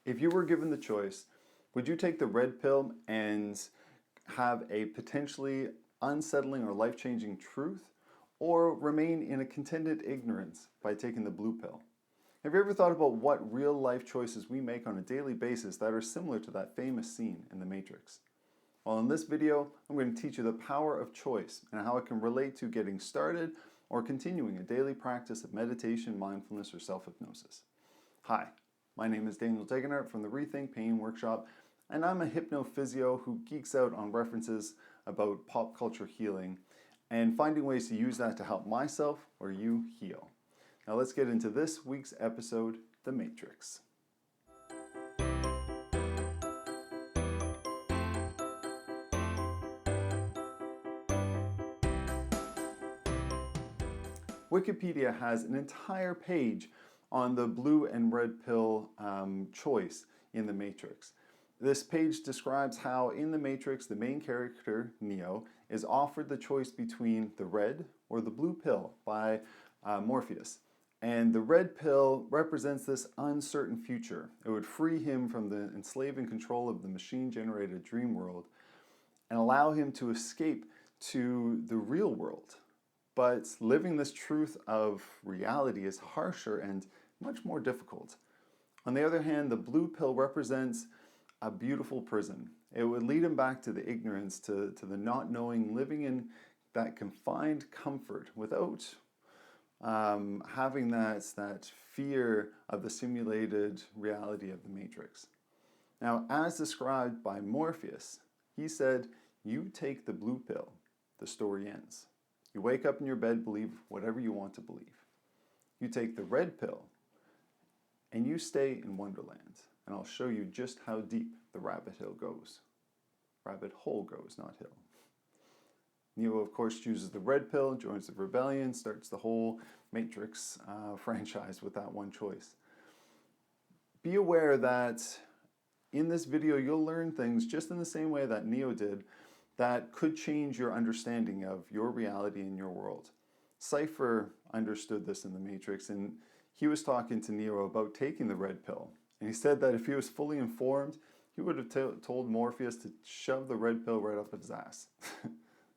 If you were given the choice, would you take the red pill and have a potentially unsettling or life-changing truth, or remain in a contented ignorance by taking the blue pill? Have you ever thought about what real-life choices we make on a daily basis that are similar to that famous scene in The Matrix? Well, in this video, I'm going to teach you the power of choice and how it can relate to getting started or continuing a daily practice of meditation, mindfulness, or self-hypnosis. Hi, my name is Daniel Degenhardt from the Rethink Pain Workshop, and I'm a hypnophysio who geeks out on references about pop culture healing and finding ways to use that to help myself or you heal. Now let's get into this week's episode, The Matrix. Wikipedia has an entire page on the blue and red pill choice in The Matrix. This page describes how in The Matrix, the main character, Neo, is offered the choice between the red or the blue pill by Morpheus. And the red pill represents this uncertain future. It would free him from the enslaving control of the machine-generated dream world and allow him to escape to the real world. But living this truth of reality is harsher and much more difficult. On the other hand, the blue pill represents a beautiful prison. It would lead him back to the ignorance, to the not knowing, living in that confined comfort without having that fear of the simulated reality of the Matrix. Now, as described by Morpheus, he said, "You take the blue pill, the story ends. You wake up in your bed, believe whatever you want to believe. You take the red pill, and you stay in Wonderland. And I'll show you just how deep the rabbit hole goes. Rabbit hole goes, not hill." Neo, of course, chooses the red pill, joins the rebellion, starts the whole Matrix franchise with that one choice. Be aware that in this video, you'll learn things just in the same way that Neo did that could change your understanding of your reality and your world. Cypher understood this in The Matrix, and he was talking to Neo about taking the red pill. And he said that if he was fully informed, he would have told Morpheus to shove the red pill right up his ass.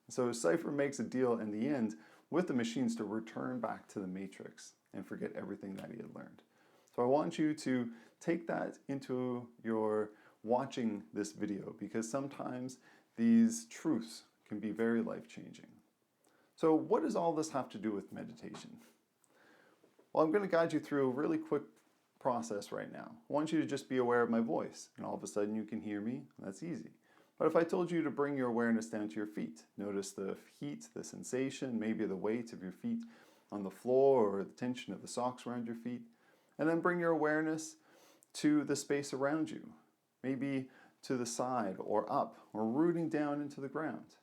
So Cypher makes a deal in the end with the machines to return back to the Matrix and forget everything that he had learned. So I want you to take that into your watching this video, because sometimes these truths can be very life-changing. So what does all this have to do with meditation? Well, I'm going to guide you through a really quick process right now. I want you to just be aware of my voice, and all of a sudden you can hear me. That's easy. But if I told you to bring your awareness down to your feet, notice the heat, the sensation, maybe the weight of your feet on the floor or the tension of the socks around your feet, and then bring your awareness to the space around you, maybe to the side or up or rooting down into the ground.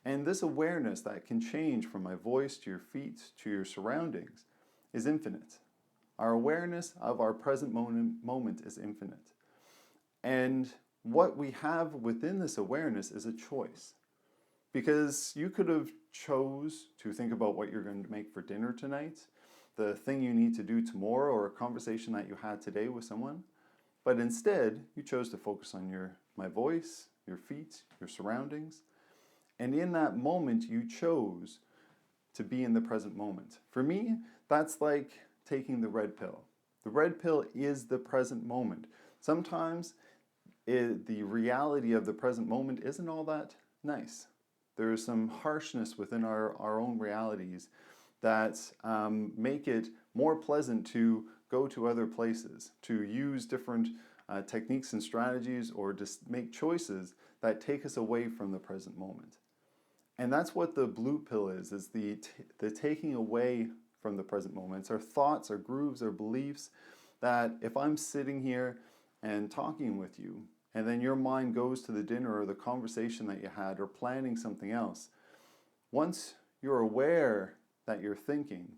And this awareness that can change from my voice to your feet to your surroundings is infinite. Our awareness of our present moment is infinite. And what we have within this awareness is a choice. Because you could have chose to think about what you're going to make for dinner tonight, the thing you need to do tomorrow, or a conversation that you had today with someone. But instead, you chose to focus on my voice, your feet, your surroundings. And in that moment, you chose to be in the present moment. For me, that's like taking the red pill. The red pill is the present moment. Sometimes the reality of the present moment isn't all that nice. There is some harshness within our own realities that make it more pleasant to go to other places, to use different techniques and strategies, or just make choices that take us away from the present moment. And that's what the blue pill is the taking away from the present moment. It's our thoughts, our grooves, our beliefs, that if I'm sitting here and talking with you, and then your mind goes to the dinner or the conversation that you had or planning something else, once you're aware that you're thinking,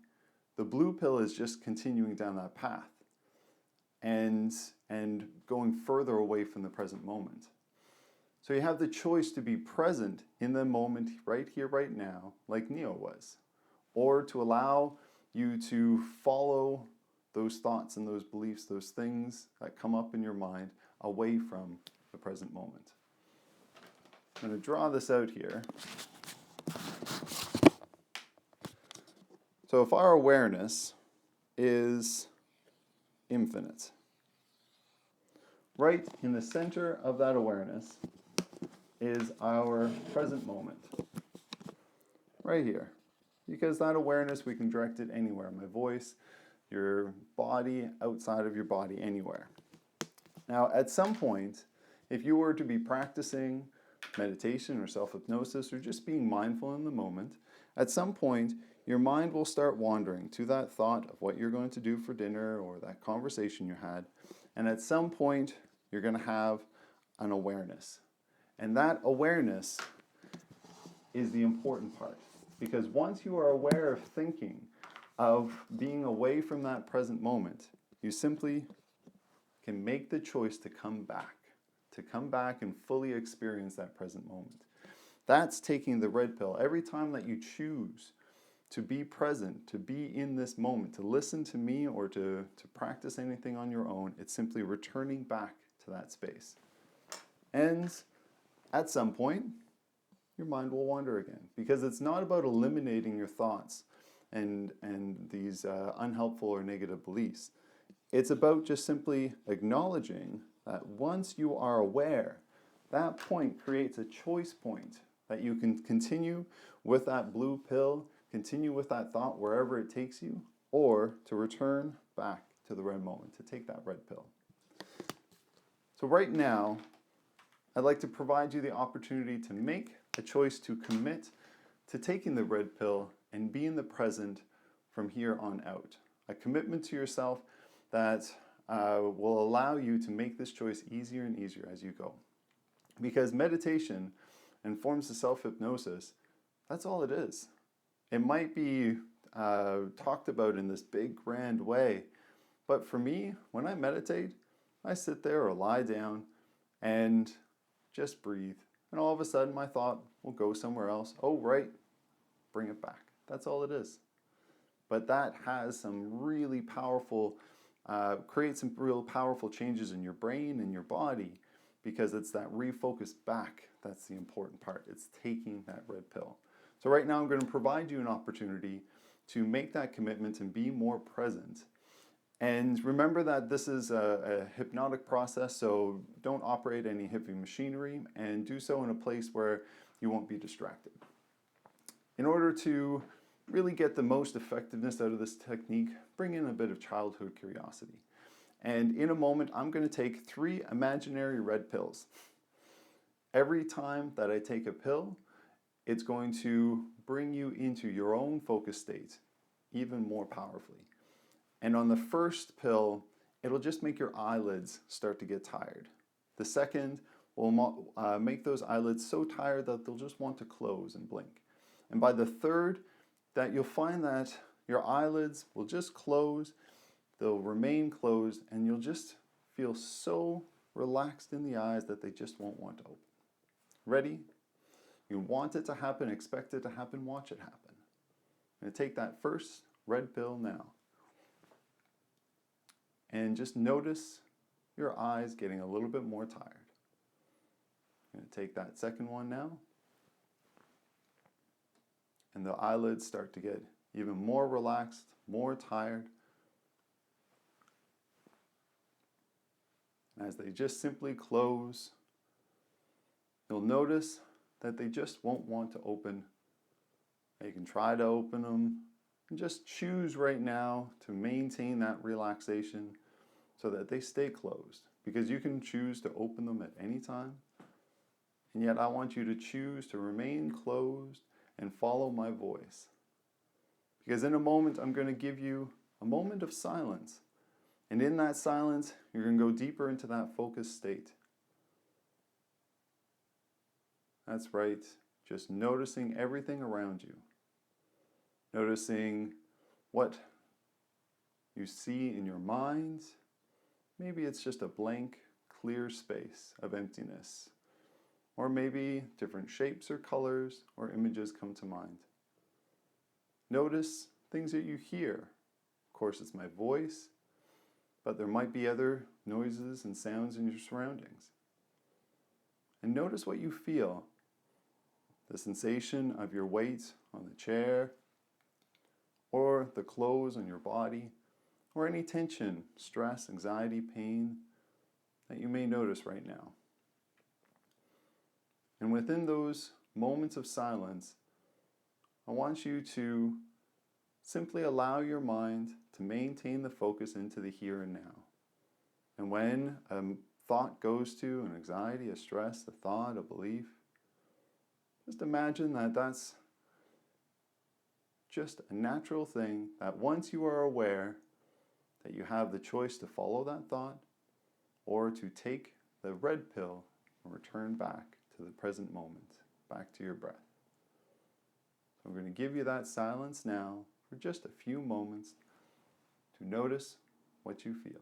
the blue pill is just continuing down that path and going further away from the present moment. So you have the choice to be present in the moment, right here, right now, like Neo was, or to allow you to follow those thoughts and those beliefs, those things that come up in your mind away from the present moment. I'm going to draw this out here. So if our awareness is infinite, right in the center of that awareness is our present moment, right here. Because that awareness, we can direct it anywhere. My voice, your body, outside of your body, anywhere. Now, at some point, if you were to be practicing meditation or self-hypnosis or just being mindful in the moment, at some point, your mind will start wandering to that thought of what you're going to do for dinner or that conversation you had. And at some point, you're going to have an awareness. And that awareness is the important part. Because once you are aware of thinking, of being away from that present moment, you simply can make the choice to come back and fully experience that present moment. That's taking the red pill. Every time that you choose to be present, to be in this moment, to listen to me or to practice anything on your own, it's simply returning back to that space. And at some point, your mind will wander again, because it's not about eliminating your thoughts and these unhelpful or negative beliefs. It's about just simply acknowledging that once you are aware, that point creates a choice point that you can continue with that blue pill, continue with that thought wherever it takes you, or to return back to the red moment, to take that red pill. So right now, I'd like to provide you the opportunity to make a choice to commit to taking the red pill and be in the present from here on out. A commitment to yourself that will allow you to make this choice easier and easier as you go. Because meditation and forms of self-hypnosis, that's all it is. It might be talked about in this big grand way, but for me, when I meditate, I sit there or lie down and just breathe. And all of a sudden my thought will go somewhere else. Oh, right, bring it back. That's all it is. But that has some really powerful, creates some real powerful changes in your brain and your body, because it's that refocus back that's the important part. It's taking that red pill. So right now I'm going to provide you an opportunity to make that commitment and be more present. And remember that this is a hypnotic process, so don't operate any heavy machinery, and do so in a place where you won't be distracted. In order to really get the most effectiveness out of this technique, bring in a bit of childhood curiosity. And in a moment, I'm going to take 3 imaginary red pills. Every time that I take a pill, it's going to bring you into your own focus state even more powerfully. And on the first pill, it'll just make your eyelids start to get tired. The second will make those eyelids so tired that they'll just want to close and blink. And by the third, that you'll find that your eyelids will just close, they'll remain closed, and you'll just feel so relaxed in the eyes that they just won't want to open. Ready? You want it to happen, expect it to happen, watch it happen. I'm going to take that first red pill now. And just notice your eyes getting a little bit more tired. I'm going to take that second one now. And the eyelids start to get even more relaxed, more tired. And as they just simply close, you'll notice that they just won't want to open. You can try to open them, and just choose right now to maintain that relaxation so that they stay closed. Because you can choose to open them at any time, and yet I want you to choose to remain closed and follow my voice. Because in a moment, I'm going to give you a moment of silence. And in that silence, you're going to go deeper into that focused state. That's right, just noticing everything around you. Noticing what you see in your mind. Maybe it's just a blank, clear space of emptiness. Or maybe different shapes or colors or images come to mind. Notice things that you hear. Of course, it's my voice. but there might be other noises and sounds in your surroundings. And notice what you feel. The sensation of your weight on the chair, or the clothes on your body, or any tension, stress, anxiety, pain that you may notice right now. And within those moments of silence, I want you to simply allow your mind to maintain the focus into the here and now. And when a thought goes to an anxiety, a stress, a thought, a belief, just imagine that that's just a natural thing, that once you are aware that you have the choice to follow that thought or to take the red pill and return back to the present moment, back to your breath. So I'm going to give you that silence now for just a few moments to notice what you feel.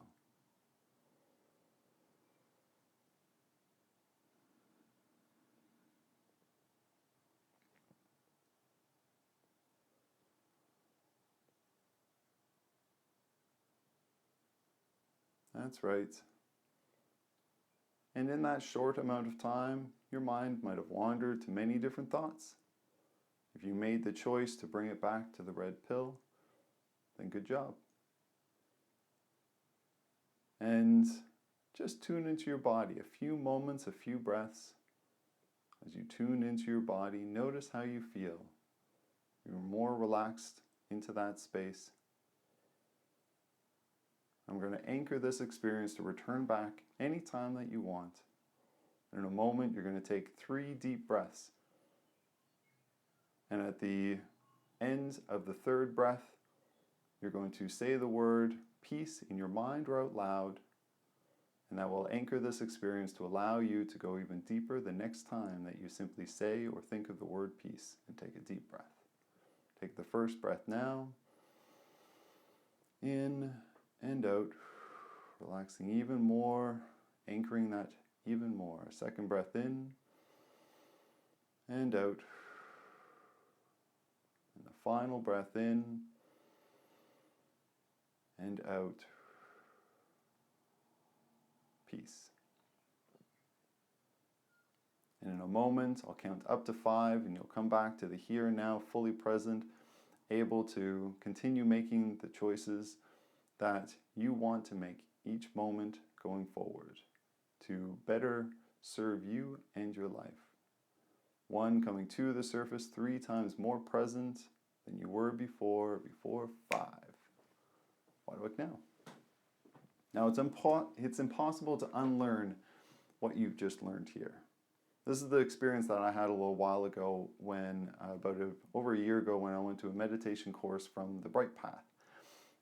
That's right. And in that short amount of time, your mind might have wandered to many different thoughts. If you made the choice to bring it back to the red pill, then good job. And just tune into your body. A few moments, a few breaths. As you tune into your body, notice how you feel. You're more relaxed into that space. I'm going to anchor this experience to return back anytime that you want. And in a moment, you're going to take 3 deep breaths. And at the end of the 3rd breath, you're going to say the word peace in your mind or out loud. And that will anchor this experience to allow you to go even deeper the next time that you simply say or think of the word peace and take a deep breath. Take the first breath now. In and out, relaxing even more, anchoring that even more. Second breath in and out. And the final breath in and out. Peace. And in a moment, I'll count up to 5 and you'll come back to the here and now, fully present, able to continue making the choices that you want to make each moment going forward to better serve you and your life. 1, coming to the surface 3 times more present than you were before 5. Why now? Now it's impossible to unlearn what you've just learned here. This is the experience that I had a little while ago when, over a year ago, when I went to a meditation course from the Bright Path.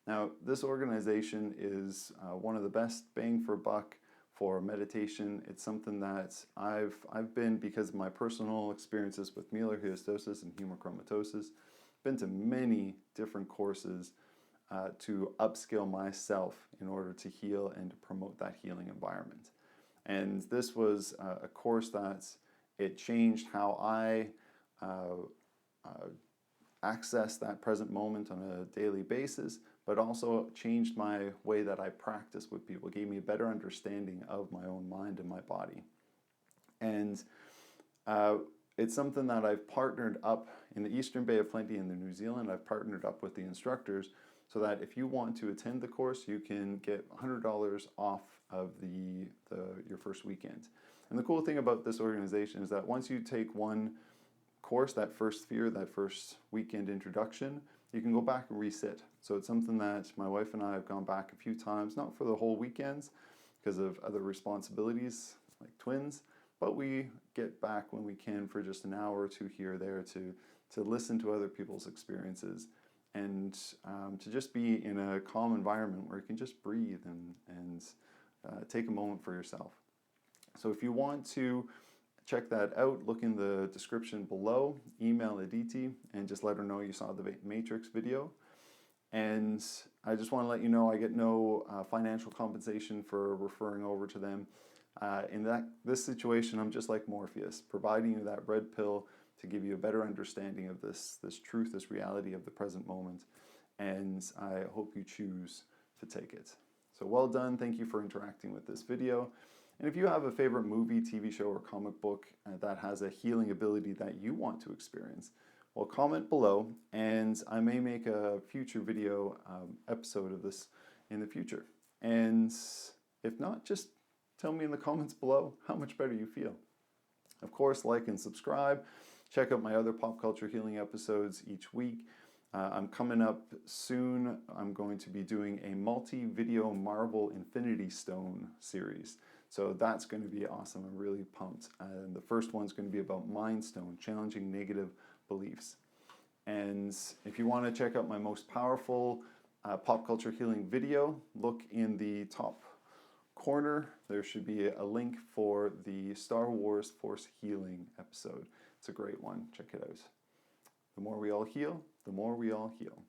Now, this organization is one of the best bang for buck for meditation. It's something that I've been, because of my personal experiences with mueller-hyostosis and hemochromatosis, been to many different courses to upskill myself in order to heal and to promote that healing environment. And this was a course that it changed how I access that present moment on a daily basis, but also changed my way that I practice with people, gave me a better understanding of my own mind and my body. And it's something that I've partnered up in the Eastern Bay of Plenty in New Zealand. I've partnered up with the instructors so that if you want to attend the course, you can get $100 off of your first weekend. And the cool thing about this organization is that once you take one course, that first weekend introduction, you can go back and resit. So it's something that my wife and I have gone back a few times, not for the whole weekends because of other responsibilities like twins, but we get back when we can for just an hour or 2 here or there to listen to other people's experiences and to just be in a calm environment where you can just breathe and take a moment for yourself. So if you want to check that out, look in the description below, email Aditi and just let her know you saw the Matrix video. And I just want to let you know I get no financial compensation for referring over to them. In this situation, I'm just like Morpheus, providing you that red pill to give you a better understanding of this truth, this reality of the present moment. And I hope you choose to take it. So well done. Thank you for interacting with this video. And if you have a favorite movie, TV show, or comic book that has a healing ability that you want to experience, well, comment below, and I may make a future video episode of this in the future. And if not, just tell me in the comments below how much better you feel. Of course, like and subscribe. Check out my other pop culture healing episodes each week. I'm coming up soon. I'm going to be doing a multi-video Marvel Infinity Stone series. So that's going to be awesome. I'm really pumped. And the first one's going to be about Mind Stone, challenging negative beliefs. And if you want to check out my most powerful pop culture healing video, look in the top corner. There should be a link for the Star Wars Force Healing episode. It's a great one. Check it out. The more we all heal, the more we all heal.